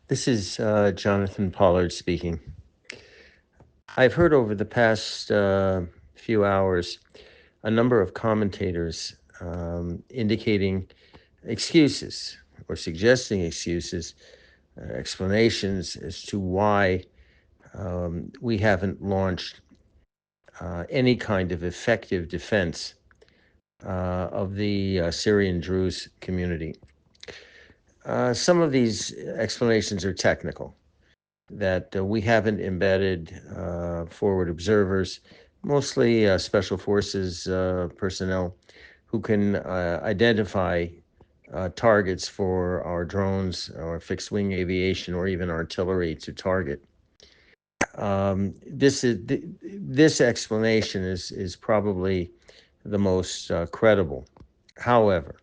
This is Jonathan Pollard speaking. I've heard over the past few hours a number of commentators indicating excuses or suggesting excuses, explanations as to why we haven't launched any kind of effective defense of the Syrian Druze community. Some of these explanations are technical, that we haven't embedded forward observers, mostly special forces personnel, who can identify targets for our drones or fixed wing aviation or even artillery to target. This explanation is probably the most credible. However,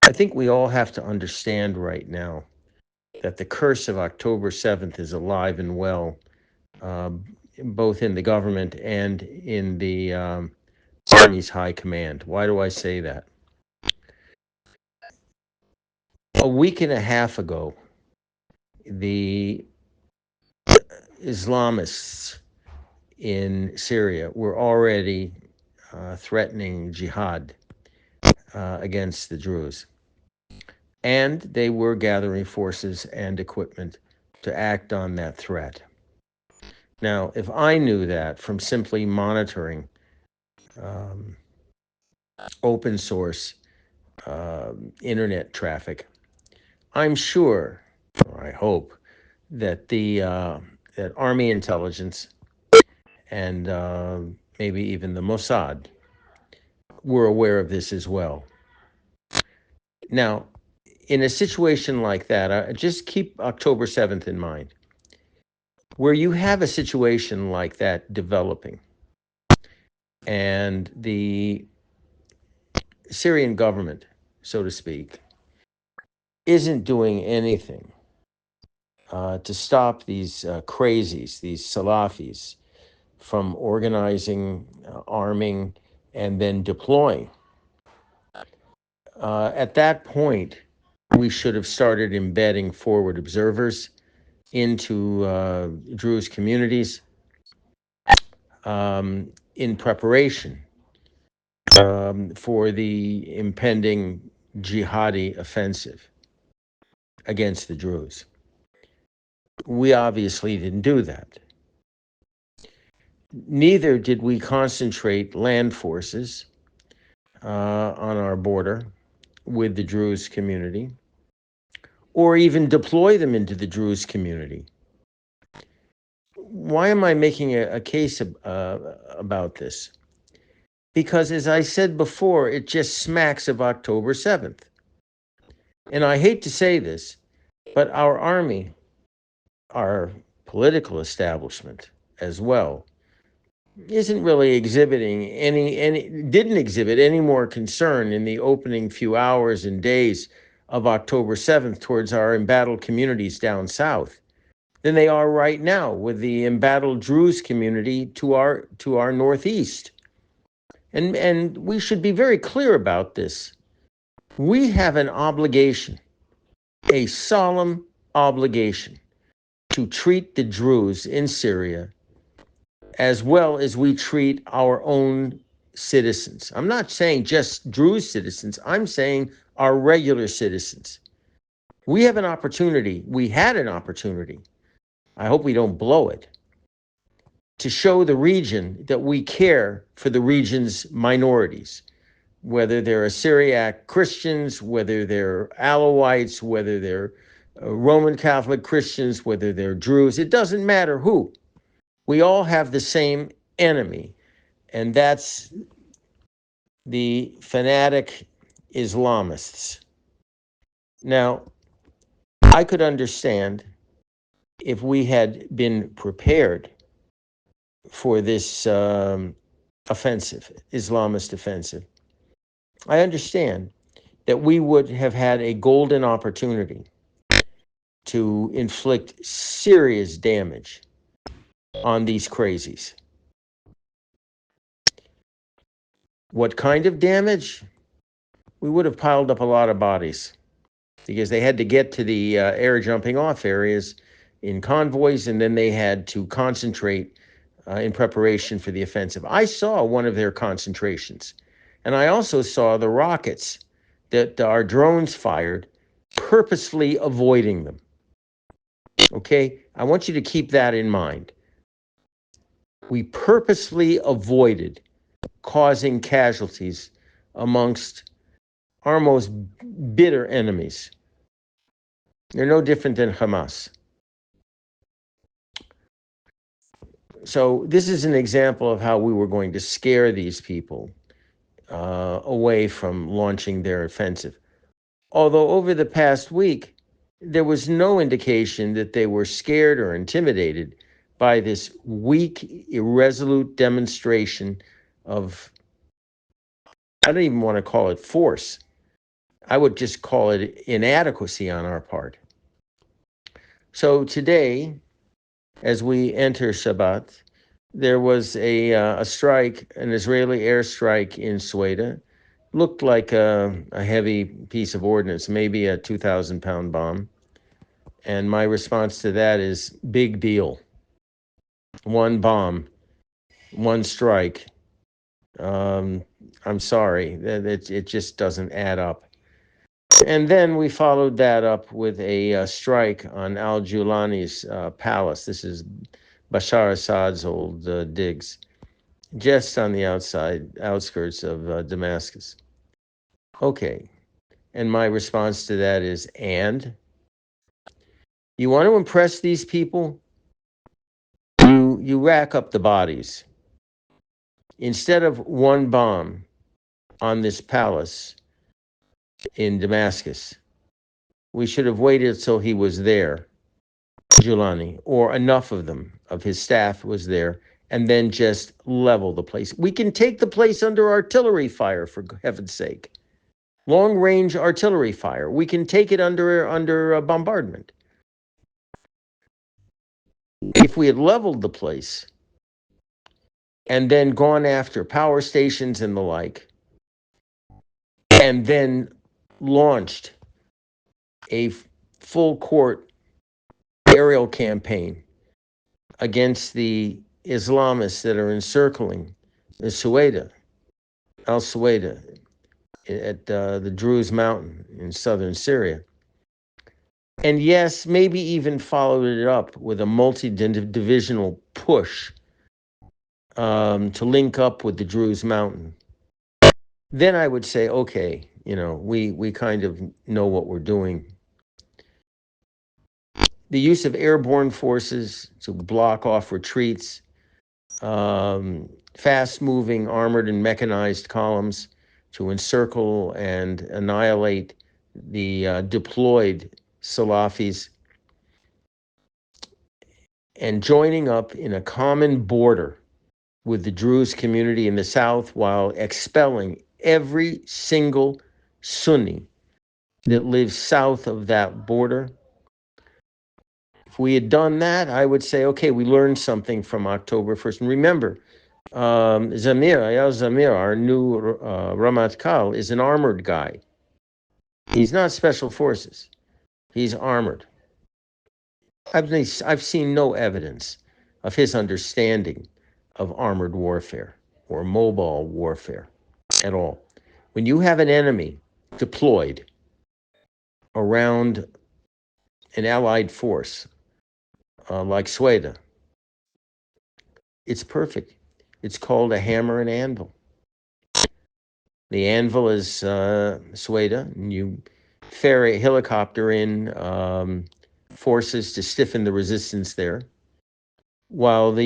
I think we all have to understand right now that the curse of October 7th is alive and well, both in the government and in the Army's high command. Why do I say that? A week and a half ago, the Islamists in Syria were already threatening jihad against the Druze. And they were gathering forces and equipment to act on that threat. Now, if I knew that from simply monitoring open source internet traffic, I'm sure, or I hope, that that Army intelligence and maybe even the Mossad were aware of this as well. Now, in a situation like that, just keep October 7th in mind. Where you have a situation like that developing, and the Syrian government, so to speak, isn't doing anything to stop these crazies, these Salafis, from organizing, arming, and then deploying. At that point, we should have started embedding forward observers into Druze communities in preparation for the impending jihadi offensive against the Druze. We obviously didn't do that. Neither did we concentrate land forces on our border with the Druze community, or even deploy them into the Druze community. Why am I making a case about this? Because, as I said before, it just smacks of October 7th. And I hate to say this, but our army, our political establishment as well, isn't really exhibiting didn't exhibit any more concern in the opening few hours and days of October 7th towards our embattled communities down south than they are right now with the embattled Druze community to our northeast. And we should be very clear about this. We have an obligation, a solemn obligation, to treat the Druze in Syria as well as we treat our own citizens. I'm not saying just Druze citizens, I'm saying our regular citizens. We have an opportunity, we had an opportunity, I hope we don't blow it, to show the region that we care for the region's minorities, whether they're Syriac Christians, whether they're Alawites, whether they're Roman Catholic Christians, whether they're Druze, it doesn't matter who. We all have the same enemy, and that's the fanatic Islamists. Now, I could understand if we had been prepared for this offensive, Islamist offensive. I understand that we would have had a golden opportunity to inflict serious damage on these crazies. What kind of damage? we would have piled up a lot of bodies because they had to get to the air jumping off areas in convoys, and then they had to concentrate in preparation for the offensive. I saw one of their concentrations, and I also saw the rockets that our drones fired, purposely avoiding them. Okay, I want you to keep that in mind. We purposely avoided causing casualties amongst our most bitter enemies. They're no different than Hamas. So this is an example of how we were going to scare these people away from launching their offensive. Although over the past week, there was no indication that they were scared or intimidated by this weak, irresolute demonstration of, I don't even want to call it force. I would just call it inadequacy on our part. So today, as we enter Shabbat, there was a strike, an Israeli airstrike in Sweden. Looked like a heavy piece of ordnance, maybe a 2,000-pound bomb. And my response to that is big deal. One bomb, one strike. I'm sorry, it just doesn't add up. And then we followed that up with a strike on al-Julani's palace. This is Bashar Assad's old digs, just on the outskirts of Damascus. Okay, and my response to that is, and? You want to impress these people? You rack up the bodies. Instead of one bomb on this palace in Damascus, we should have waited till he was there, Julani, or enough of them, of his staff was there, and then just level the place. We can take the place under artillery fire, for heaven's sake. Long-range artillery fire. We can take it under bombardment. If we had leveled the place and then gone after power stations and the like, and then launched a full court aerial campaign against the Islamists that are encircling the al-Suwaida at the Druze mountain in southern Syria. And yes, maybe even followed it up with a multi-divisional push to link up with the Druze mountain. Then I would say, okay, we kind of know what we're doing. The use of airborne forces to block off retreats, fast-moving armored and mechanized columns to encircle and annihilate the deployed Salafis, and joining up in a common border with the Druze community in the south while expelling every single Sunni that lives south of that border. If we had done that, I would say, okay, we learned something from October 1st. And remember, Ayal Zamir, our new Ramat Kal, is an armored guy. He's not special forces. He's armored. I've seen no evidence of his understanding of armored warfare or mobile warfare at all. When you have an enemy deployed around an allied force like Sweden, it's perfect. It's called a hammer and anvil. The anvil is Sweden, and you ferry a helicopter in forces to stiffen the resistance there, while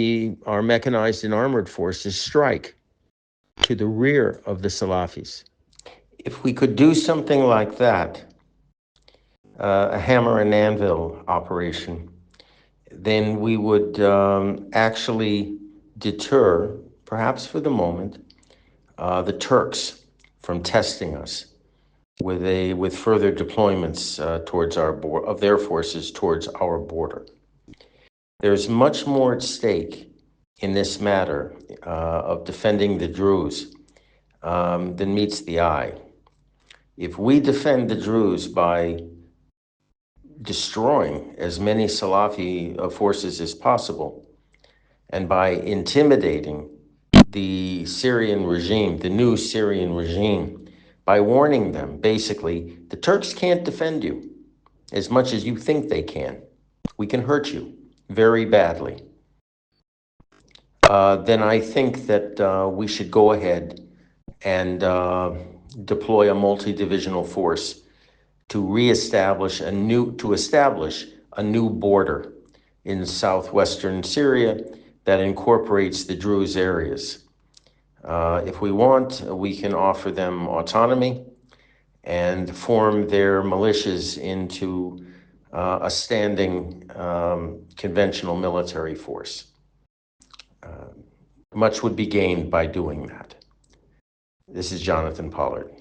our mechanized and armored forces strike to the rear of the Salafis. If we could do something like that, a hammer and anvil operation, then we would actually deter, perhaps for the moment, the Turks from testing us with further deployments towards of their forces towards our border. There's much more at stake in this matter of defending the Druze than meets the eye. If we defend the Druze by destroying as many Salafi forces as possible, and by intimidating the Syrian regime, the new Syrian regime, by warning them, basically, the Turks can't defend you as much as you think they can. We can hurt you very badly. Then I think that we should go ahead and deploy a multi-divisional force to establish a new border in southwestern Syria that incorporates the Druze areas. If we want, we can offer them autonomy and form their militias into a standing conventional military force. Much would be gained by doing that. This is Jonathan Pollard.